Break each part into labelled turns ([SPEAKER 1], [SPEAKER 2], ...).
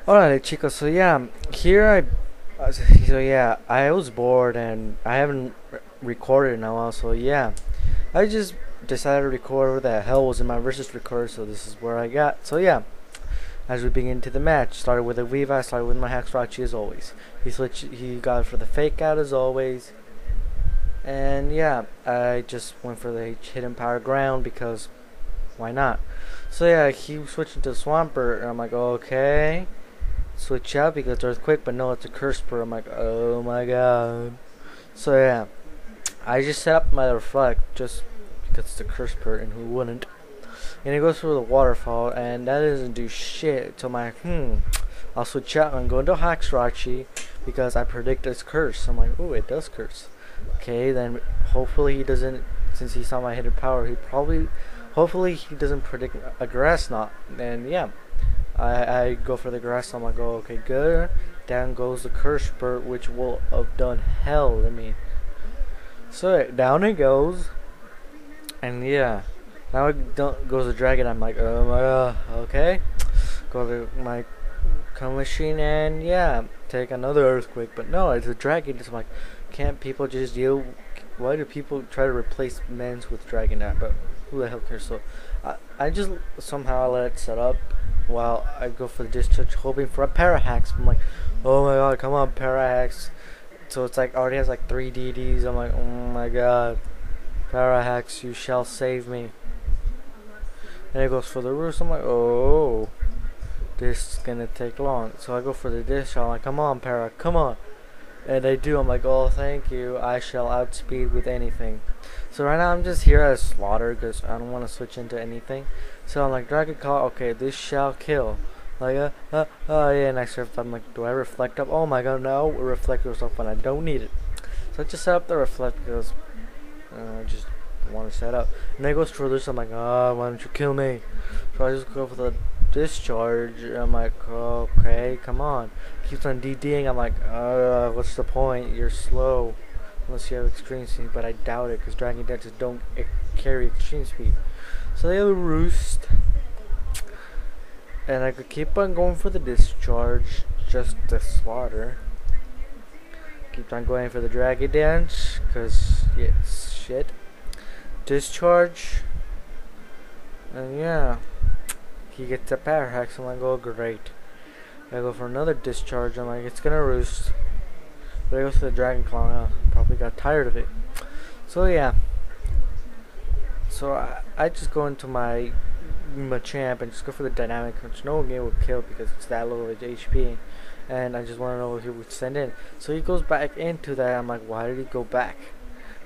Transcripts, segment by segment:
[SPEAKER 1] Alright, Chico. So yeah, I was bored and I haven't recorded in a while. So yeah, I just decided to record what the hell was in my versus record. So this is where I got. So yeah, as we begin to the match, started with a WiFi, started with my Hackstrachi as always. He got for the fake out as always, and yeah, I just went for the hidden power ground because why not? So yeah, he switched into Swampert, and I'm like, okay. Switch out because it's earthquake, but no, it's a curse spur. I'm like, oh my god. So yeah, I just set up my reflect just because it's a curse spur, and who wouldn't? And it goes through the waterfall, and that doesn't do shit. So I'm like, I'll switch out and go into Hackstrachi because I predict it's curse. I'm like, oh, it does curse. Okay, then hopefully he doesn't. Since he saw my hidden power, hopefully he doesn't predict a grass knot. And yeah. I go for the grass. I'm like, oh, okay, good. Down goes the curse spurt, which will have done hell to me. So down it goes, and yeah, now it goes the dragon. I'm like, oh my god, okay. Go to my come machine, and yeah, take another earthquake. But no, it's a dragon. It's like, can't people just deal? Why do people try to replace men's with dragon? But who the hell cares? So I just somehow let it set up while I go for the discharge, hoping for a Parahax. I'm like, oh my god, come on, Parahax. So it's like, already has like 3 DDs. I'm like, oh my god, Parahax, you shall save me. And it goes for the roost. I'm like, oh, this is gonna take long. So I go for the discharge. I'm like, come on, Para, come on. And they do. I'm like, oh, thank you. I shall outspeed with anything. So right now I'm just here as Slaughter because I don't want to switch into anything. So I'm like, Dragon Call, okay, this shall kill. Like, oh yeah, and I surfed. I'm like, do I reflect up? Oh my god, no, reflect goes up when I don't need it. So I just set up the reflect because I just want to set up. And then it goes for this. I'm like, oh, why don't you kill me? So I just go for the discharge. I'm like, okay, come on. Keeps on DDing. I'm like, what's the point? You're slow. Unless you have extreme speed, but I doubt it because Dragon Dances don't carry extreme speed. So they have a roost. And I could keep on going for the discharge just to slaughter. Keep on going for the Dragon Dance because, yes, shit. Discharge. And yeah. He gets a power hack, so I'm like, oh, great. I go for another discharge. I'm like, it's gonna roost. But I go to the Dragon Claw. Probably got tired of it. So yeah. So I just go into my Machamp and just go for the dynamic, which no game would kill because it's that low of HP. And I just want to know what he would send in. So he goes back into that. I'm like, why did he go back?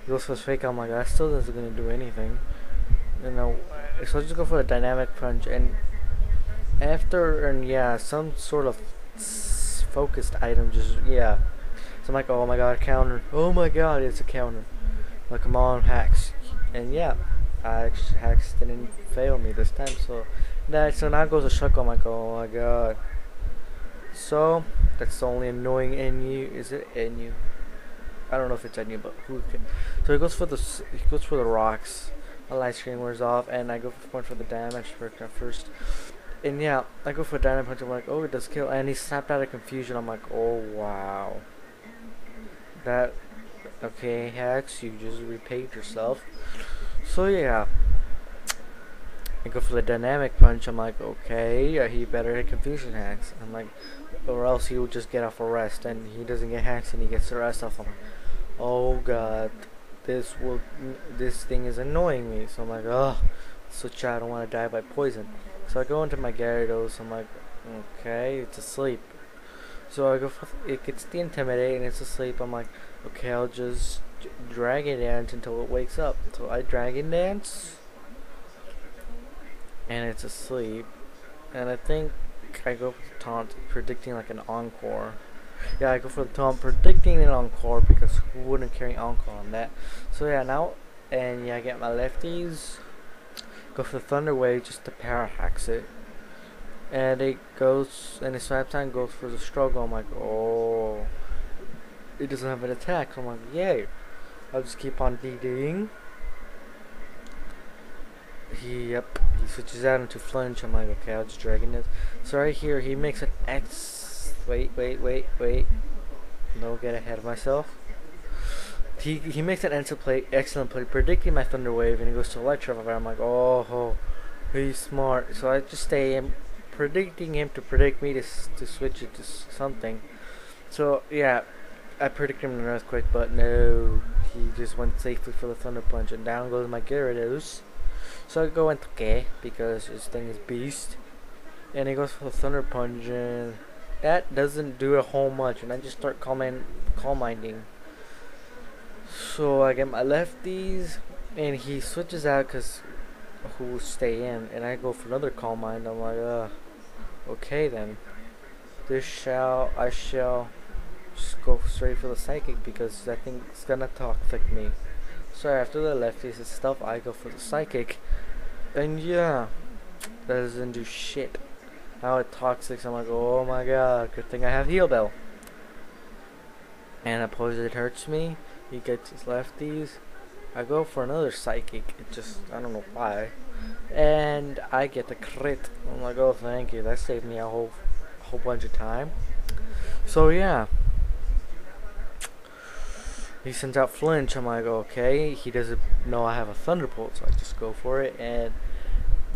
[SPEAKER 1] He goes for his fake. I'm like, that still isn't gonna do anything. You know. So I just go for the dynamic punch and yeah, some sort of focused item just yeah. So I'm like, oh my god, counter. Oh my god, it's a counter. Like, come on, hacks. And yeah, hacks didn't fail me this time. So now goes a Shuckle. I'm like, oh my god. So that's the only annoying NU. Is it NU? I don't know if it's NU, but who can? So he goes for the rocks. My light screen wears off, and I go for the damage first. And yeah, I go for a dynamic punch. I'm like, oh, it does kill. And he snapped out of confusion. I'm like, oh wow. That okay, Hacks, you just repaid yourself. So yeah, I go for the dynamic punch. I'm like, okay, he better hit confusion hacks. I'm like, or else he will just get off a rest, and he doesn't get hacks, and he gets the rest off. I'm like, oh god, this thing is annoying me. So I'm like, oh, switch out. I don't want to die by poison. So I go into my Gyarados. I'm like, okay, it's asleep. So I go for it gets the Intimidate and it's asleep. I'm like, okay, I'll just Dragon Dance until it wakes up. So I Dragon Dance, and it's asleep. And I think I go for the taunt, predicting like an encore. Yeah, I go for the taunt, predicting an encore because who wouldn't carry encore on that? So yeah, now and yeah, I get my lefties. Go for the Thunder Wave just to Parahax it. And it goes, and the Swap Time goes for the struggle. I'm like, oh, it doesn't have an attack. So I'm like, yay. I'll just keep on DDing. he switches out into flinch. I'm like, okay, I'll just dragon this. So right here, he makes an X. Wait. No, get ahead of myself. He makes an excellent play, predicting my Thunder Wave, and he goes to Electrify. I'm like, oh, he's smart. So I just stay in, predicting him to predict me to switch it to something. So yeah, I predicted him an Earthquake, but no, he just went safely for the Thunder Punch, and down goes my Gyarados. So I go into K because his thing is Beast, and he goes for the Thunder Punch, and that doesn't do a whole much, and I just start Calm Minding. So I get my lefties, and he switches out because who will stay in, and I go for another Calm Mind. I'm like, okay then. I shall just go straight for the Psychic because I think it's gonna Toxic me. So after the lefties and stuff, I go for the Psychic, and yeah, that doesn't do shit. Now it Toxics. I'm like, oh my god, good thing I have Heal Bell. And I suppose it hurts me. He gets his lefties. I go for another Psychic. It just, I don't know why. And I get the crit. I'm like, oh, thank you. That saved me a whole bunch of time. So yeah. He sends out Flinch. I'm like, okay. He doesn't know I have a Thunderbolt, so I just go for it. And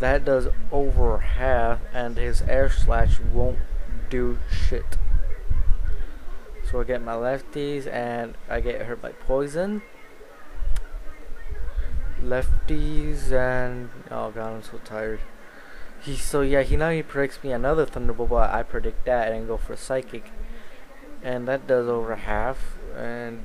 [SPEAKER 1] that does over half. And his Air Slash won't do shit. So I get my lefties, and I get hurt by poison. Lefties, and oh god, I'm so tired. He predicts me another Thunderbolt, but I predict that and go for a Psychic, and that does over half. And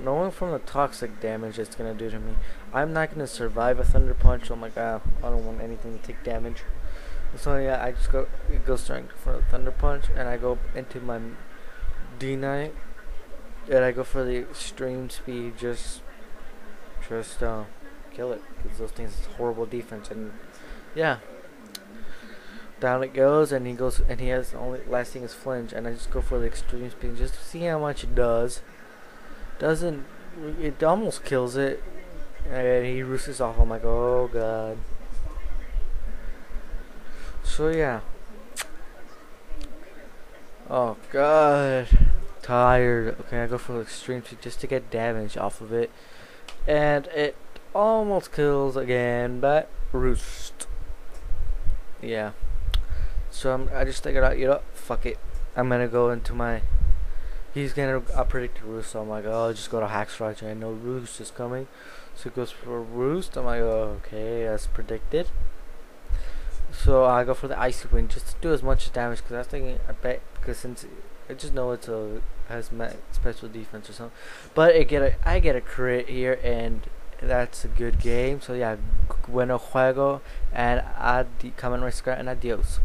[SPEAKER 1] knowing from the toxic damage it's gonna do to me, I'm not gonna survive a Thunder Punch. So I'm like, I don't want anything to take damage. So yeah, I just go straight for the Thunder Punch, and I go into my D9, and I go for the extreme speed, just kill it, because those things is horrible defense. And yeah, down it goes, and he has only last thing is Flinch, and I just go for the extreme speed just to see how much it does. It almost kills it, and he roosts off. I'm like, oh god. So yeah. Oh god, tired. Okay, I go for the extreme speed just to get damage off of it, and it almost kills again, but roost. Yeah. So I just figured out, fuck it. I'm gonna go into my. He's gonna predict roost, so I'm like, oh, I'll just go to Hack Structure. I know roost is coming, so it goes for roost. I'm like, oh, okay, as predicted. So I go for the Icy Wind just to do as much damage, because I was thinking, I bet, because since I just know it has special defense or something, but I get a crit here, and that's a good game. So yeah, bueno juego, and come en rescate, and adios.